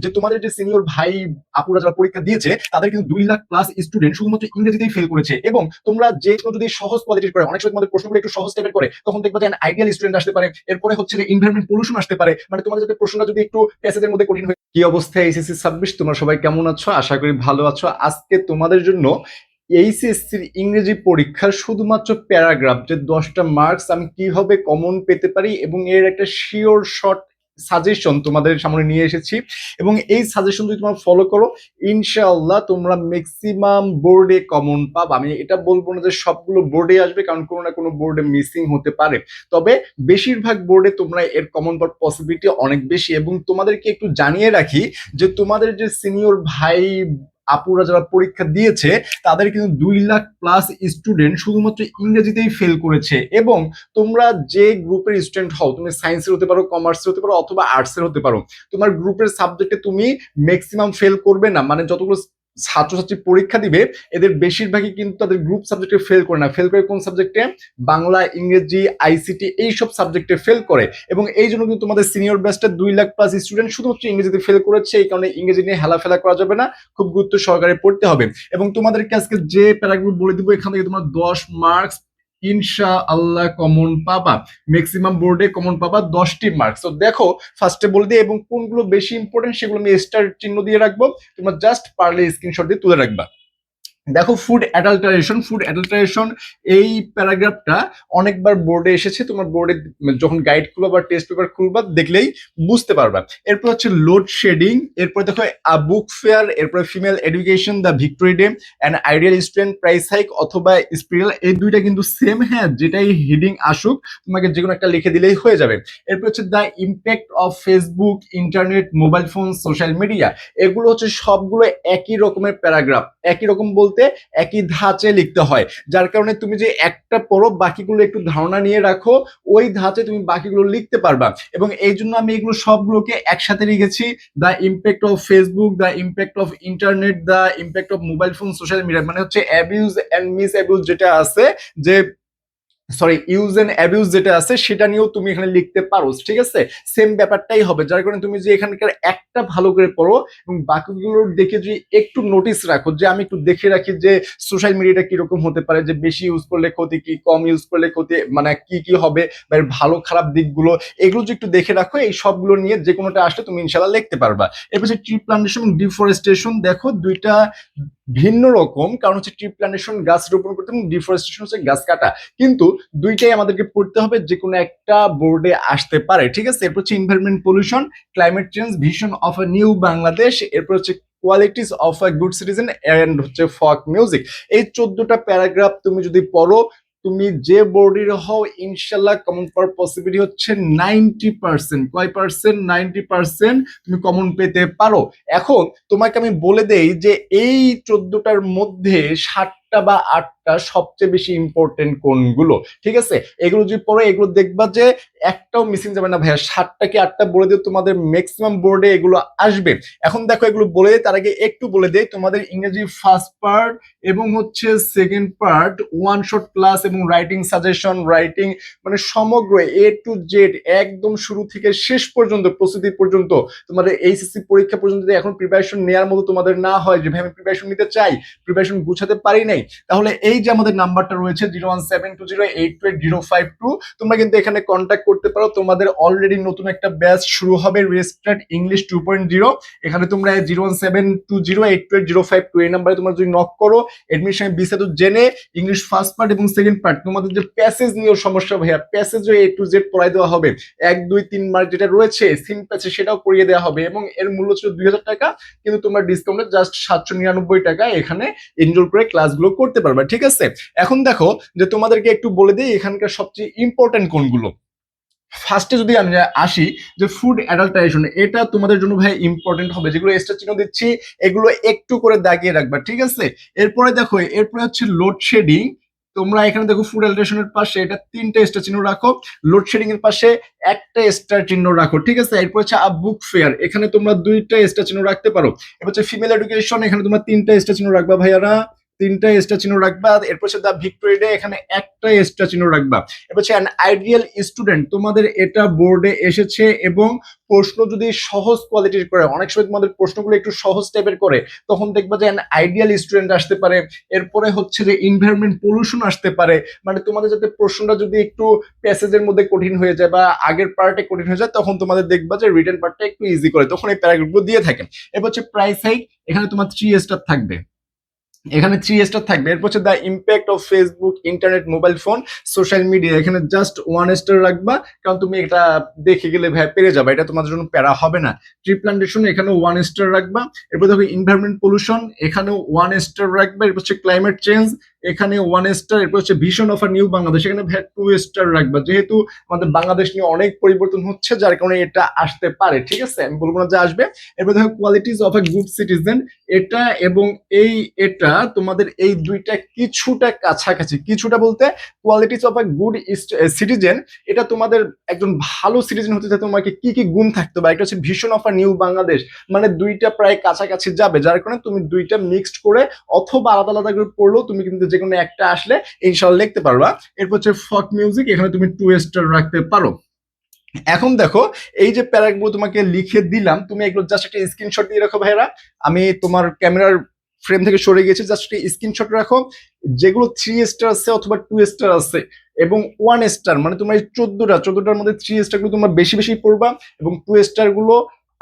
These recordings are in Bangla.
যে তোমাদের যে সিনিয়র ভাই আপুরা যারা পরীক্ষা দিয়েছে তাদের কিন্তু 2 লাখ প্লাস স্টুডেন্ট শুধুমাত্র ইংরেজিতেই ফেল করেছে। এবং তোমরা যে কোনো যদি সহজ কোয়ালিটির করে, অনেক সময় তোমাদের প্রশ্নগুলো একটু সহজ টাইপের করে, তখন দেখবা যে আইডিয়াল স্টুডেন্ট আসতে পারে, এরপরে হচ্ছে যে এনভায়রনমেন্ট পলিউশন আসতে পারে, মানে তোমাদের যদি প্রশ্নটা যদি একটু প্যাসেজের মধ্যে কঠিন হয়। কি অবস্থা এইচএসসি 26, তোমরা সবাই কেমন আছো? আশা করি ভালো আছো। আজকে তোমাদের জন্য এইচএসসির ইংরেজি পরীক্ষার শুধুমাত্র প্যারাগ্রাফ যে 10টা মার্কস আমি কিভাবে কমন পেতে পারি এবং এর একটা শিওর শর্ট সাজেশন তোমাদের সামনে নিয়ে এসেছি। এবং এই সাজেশন যদি তোমরা ফলো করো, ইনশাআল্লাহ তোমরা ম্যাক্সিমাম বোর্ডে কমন পাবা। আমি এটা বলবো না যে সবগুলো বোর্ডে আসবে, কারণ কোনো না কোনো বোর্ডে মিসিং হতে পারে, তবে বেশিরভাগ বোর্ডে তোমরা এর কমন পাওয়ার পসিবিলিটি অনেক বেশি। এবং তোমাদেরকে একটু জানিয়ে রাখি যে তোমাদের যে সিনিয়র ভাই আপুরা যারা পরীক্ষা দিয়েছে তাদের কিন্তু 2 লাখ প্লাস স্টুডেন্ট শুধুমাত্র ইংরেজিতেই ফেল করেছে। এবং তোমরা যে গ্রুপের স্টুডেন্ট হও, তুমি সায়েন্সের হতে পারো, কমার্সের হতে পারো, অথবা আর্টসের হতে পারো, তোমার গ্রুপের সাবজেক্টে তুমি ম্যাক্সিমাম ফেল করবে না। মানে যতগুলো ছাত্রছাত্রী পরীক্ষা দিবে এদের বেশিরভাগই কিন্তু তাদের গ্রুপ সাবজেক্টে ফেল করে না। ফেল করে কোন সাবজেক্টে? বাংলা, ইংরেজি, আইসিটি এইসব সাবজেক্টে ফেল করে। এবং এই জন্য কিন্তু তোমাদের সিনিয়র ব্যাচটা 2 লাখ প্লাস স্টুডেন্ট শুধুমাত্র ইংরেজিতে ফেল করেছে। এই কারণে ইংরেজি নিয়ে হেলাফেলা করা যাবে না, খুব গুরুত্ব সহকারে পড়তে হবে। এবং তোমাদেরকে আজকে যে প্যারাগ্রাফ বলে দিব, এখান থেকে তোমরা 10 মার্কস ইনশাআল্লাহ কমন পাবা। ম্যাক্সিমাম বোর্ডে কমন পাবা 10টি মার্কস। তো দেখো, ফার্স্টে বলে দিই এবং কোনগুলো বেশি ইম্পর্টেন্ট সেগুলো আমি স্টার চিহ্ন দিয়ে রাখবো, তোমরা জাস্ট পারলে স্ক্রিনশট দিয়ে তুলে রাখবা। দেখো, ফুড অ্যাডাল্টারেশন এই প্যারাগ্রাফটা অনেকবার বোর্ডে এসেছে। তোমার বোর্ডে যখন গাইড খুলবা বা টেস্ট পেপার খুলবা দেখলেই বুঝতে পারবা। এরপর হচ্ছে লোড শেডিং, এরপর দেখো বুক ফেয়ার, এরপর female education, the victory day, and ideal student price hike অথবা স্পিরিয়াল, এই দুইটা কিন্তু সেম। হ্যাঁ, যেটাই হেডিং আসুক তোমাকে যে কোনো একটা লিখে দিলেই হয়ে যাবে। এরপর হচ্ছে the impact of Facebook, internet, mobile phone, social media. এগুলো হচ্ছে সবগুলো একই রকমের প্যারাগ্রাফ। একই রকম বলতে একই ধাঁচে লিখতে হয়, যার কারণে তুমি যে একটা পড়ো বাকিগুলো একটু ধারণা নিয়ে রাখো, ওই ধাঁচে তুমি বাকিগুলো লিখতে পারবা। এবং এই জন্য আমি এগুলো সবগুলোকে একসাথে লিখেছি। The impact of Facebook, the impact of internet, the impact of mobile phone, social media, মানে হচ্ছে অ্যাবিউজ অ্যান্ড মিস অ্যাবিউজ যেটা আছে, যে ইউজ এন্ড অ্যাবিউজ যেটা আছে সেটা নিয়েও তুমি এখানে লিখতে পারো। ঠিক আছে, সেম ব্যাপারটাই হবে। যার কারণে তুমি যে এখানকার একটা ভালো করে পড়ো এবং বাকিগুলোর দেখে যদি একটু নোটিস রাখো, যে আমি একটু দেখে রাখি যে সোশ্যাল মিডিয়াটা কিরকম হতে পারে, যে বেশি ইউজ করলে ক্ষতি কি, কম ইউজ করলে ক্ষতি মানে কি কি হবে, বা এর ভালো খারাপ দিকগুলো, এগুলো যে একটু দেখে রাখো, এই সবগুলো নিয়ে যে কোনোটা আসলে তুমি ইনশাল্লাহ লিখতে পারবা। এরপর হচ্ছে ট্রি প্লান্টেশন এবং ডিফরেস্টেশন। দেখো, দুইটা ভিন্ন রকম, কারণ হচ্ছে ট্রি প্লান্টেশন গাছ রোপণ করতে এবং ডিফরেস্টেশন হচ্ছে গাছ কাটা, কিন্তু দুইটাই আমাদেরকে পড়তে হবে, যে কোনো একটা বোর্ডে আসতে পারে। ঠিক আছে, এরপর হচ্ছে environment pollution, climate change, vision of a new Bangladesh, এরপর হচ্ছে qualities of a good citizen, and হচ্ছে ফক মিউজিক। এই 14টা প্যারাগ্রাফ তুমি যদি পড়ো, তুমি যে বোর্ডের হও ইনশাল্লাহ কমন পাওয়ার পসিবিলিটি হচ্ছে 90%। কয় পার্সেন্ট? 90% তুমি কমন পেতে পারো। এখন তোমাকে আমি বলে দেই যে এই 14টার মধ্যে 7টা বা 8টা সবচেয়ে বেশি ইম্পর্টেন্ট কোনগুলো। ঠিক আছে, এগুলো যদি পড়ো এগুলো দেখবা যে একটাও মিসিং যাবে না। ভাইয়া 7টা কি 8টা বলে দিও, তোমাদের ম্যাক্সিমাম বোর্ডে এগুলো আসবে। এখন দেখো, এগুলো বলে দিই, তার আগে একটু বলে দেই তোমাদের ইংরেজি ফার্স্ট পার্ট এবং হচ্ছে second part one shot class এবং রাইটিং সাজেশন, রাইটিং মানে সমগ্র A to Z একদম শুরু থেকে শেষ পর্যন্ত প্রস্তুতি পর্যন্ত, তোমাদের এইচএসসি পরীক্ষা পর্যন্ত যদি এখন প্রিপারেশন নেওয়ার মতো তোমাদের না হয়, যে ভাই আমি প্রিপারেশন নিতে চাই, প্রিপারেশন গুছাতে পারি নাই, তাহলে এই যে আমাদের নাম্বারটা রয়েছে 0172082082052, তোমরা কিন্তু এখানে কন্ট্যাক্ট করতে পারো। তোমাদের অলরেডি নতুন একটা ব্যাচ শুরু হবে, রেস্টার্ট ইংলিশ 2.0। এখানে তোমরা 0172082082052 এই নাম্বারে তোমরা যদি নক করো, এডমিশন বিস্তারিত জেনে ইংলিশ ফার্স্ট পার্ট এবং সেকেন্ড পার্ট, তোমাদের যে প্যাসেজ নিয়েও সমস্যা ভাইয়া, প্যাসেজও A to Z পড়াই দেওয়া হবে। 1 2 3 মার্ক যেটা রয়েছে সিম প্যাসেজ সেটাও পড়িয়ে দেওয়া হবে, এবং এর মূল্য ছিল 2000 টাকা, কিন্তু তোমরা ডিসকাউন্টে জাস্ট 799 টাকা এখানে এনরোল করে ক্লাসগুলো করতে পারবে। ঠিক আছে, এখন দেখো যে তোমাদেরকে একটু বলে দিই এখানকার সবচেয়ে ইম্পর্টেন্ট কোনগুলো। ফার্স্টে যদি আমি আসি, যে ফুড অ্যাডাল্টারেশন, এটা তোমাদের জন্য ভাই ইম্পর্টেন্ট হবে। যেগুলো স্টার চিহ্ন দিচ্ছি এগুলো একটু করে দাগিয়ে রাখবা। ঠিক আছে, এরপরে দেখো, এরপরে হচ্ছে লোডশেডিং। তোমরা এখানে দেখো ফুড অ্যাডাল্টারেশনের পাশে এটা 3টে স্টার চিহ্ন রাখো, লোডশেডিং এর পাশে একটা স্টার চিহ্ন রাখো। ঠিক আছে, এরপর হচ্ছে বুক ফেয়ার, এখানে তোমরা 2টা স্টার চিহ্ন রাখতে পারো। এবার হচ্ছে ফিমেল এডুকেশন, এখানে তোমরা 3টা স্টার চিহ্ন রাখবা ভাইয়ারা। তিনটা এক্সট্রা চিহ্ন রাখবা। এরপর হচ্ছে দ্য ভিক্টোরিয়া, এখানে একটা এক্সট্রা চিহ্ন রাখবা। এরপর হচ্ছে অ্যান আইডিয়াল স্টুডেন্ট, তোমাদের এটা বোর্ডে এসেছে এবং প্রশ্ন যদি সহজ কোয়ালিটির করে, অনেক সময় তোমাদের প্রশ্নগুলো একটু সহজ টাইপের করে, তখন দেখবা যে অ্যান আইডিয়াল স্টুডেন্ট আসতে পারে। এরপরে হচ্ছে যে এনভায়রনমেন্ট পলিউশন আসতে পারে, মানে তোমাদের যাতে প্রশ্নটা যদি একটু প্যাসেজের মধ্যে কঠিন হয়ে যায় বা আগের পার্টে কঠিন হয়ে যায়, তখন তোমাদের দেখবা যে রিটেন পার্টটা একটু ইজি করে, তখন এই প্যারাগ্রাফগুলো দিয়ে থাকে। এরপর হচ্ছে প্রাইস হাইক, এখানে তোমার 3 স্টার থাকবে, এখানে 3 স্টার থাকবে। এরপর হচ্ছে the impact of Facebook, internet, mobile phone, social media, এখানে জাস্ট 1 স্টার রাখবা, কারণ তুমি এটা দেখে গেলে ভাই পেরে যাবে, এটা তোমাদের জন্য প্যারা হবে না। ট্রি প্লান্টেশন, এখানেও 1 স্টার রাখবা। এরপর দেখো এনভায়রনমেন্ট পলিউশন, এখানেও 1 স্টার রাখবা। এরপর হচ্ছে ক্লাইমেট চেঞ্জ, এখানে 1 স্টার। এরপর হচ্ছে vision of a new Bangladesh, এখানে ভাই 2 স্টার রাখবা, যেহেতু আমাদের বাংলাদেশ নিয়ে অনেক পরিবর্তন হচ্ছে, যার কারণে এটা আসতে পারে, ঠিক আছে, আমি বলবো না যে আসবে। এরপর দেখো qualities of a good citizen, এটা এবং এটা তোমাদের এই দুইটা কিছুটা কাছাকাছি, কিছুটা বলতে qualities of a good citizen, এটা তোমাদের একজন ভালো সিটিজেন হতে চাই তোমাকে কি কি গুণ থাকতে হবে, একটা হচ্ছে vision of a new Bangladesh, মানে দুইটা প্রায় কাছাকাছি যাবে, যার কারণে তুমি দুইটা মিক্সড করে অথবা আলাদা আলাদা করে পড়লেও তুমি কিন্তু যে কোনো একটা আসলে ইনশাআল্লাহ লিখতে পারবা। এরপর হচ্ছে ফক মিউজিক, এখানে তুমি 2 স্টার রাখতে পারো। এখন দেখো এই যে প্যারাগুলো তোমাকে লিখে দিলাম, তুমি এগুলো জাস্ট একটা স্ক্রিনশট দিয়ে রাখো ভাইরা। আমি তোমার ক্যামেরার ফ্রেম থেকে সরে গেছি, জাস্ট একটা স্ক্রিনশট রাখো। যেগুলো 3 স্টার আছে অথবা 2 স্টার আছে এবং 1 স্টার, মানে তোমার এই 14টার মধ্যে 3 স্টার গুলো তোমরা বেশি বেশি পড়বা এবং 2 স্টার গুলো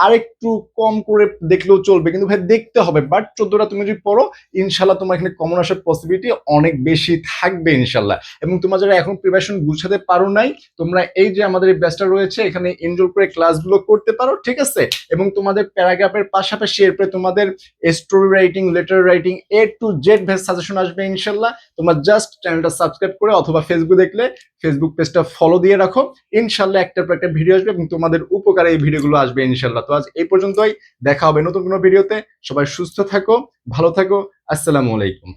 আরেকটু কম করে দেখলেও চলবে, কিন্তু ভাই দেখতে হবে। বাট 14টা তুমি যদি পড়ো, ইনশাল্লাহ তোমার এখানে কমন আসার পসিবিলিটি অনেক বেশি থাকবে ইনশাল্লাহ। এবং তোমরা যারা এখন প্রিপারেশন গুছাতে পারো নাই, তোমরা এই যে আমাদের এই ব্যাচটা রয়েছে এখানে এনরোল করে ক্লাসগুলো করতে পারো, ঠিক আছে। এবং তোমাদের প্যারাগ্রাফের পাশাপাশি এরপরে তোমাদের story writing, letter writing, A to Z veg suggestion আসবে ইনশাল্লাহ। তোমরা জাস্ট চ্যানেলটা সাবস্ক্রাইব করে অথবা ফেসবুক দেখলে ফেসবুক পেজটা ফলো দিয়ে রাখো, ইনশাল্লাহ একটার পর একটা ভিডিও আসবে এবং তোমাদের উপকারে এই ভিডিওগুলো আসবে ইনশাল্লাহ। তো আজ এই পর্যন্তই, দেখা হবে নতুন কোনো ভিডিওতে। সবাই সুস্থ থাকো, ভালো থাকো, আসসালামু আলাইকুম।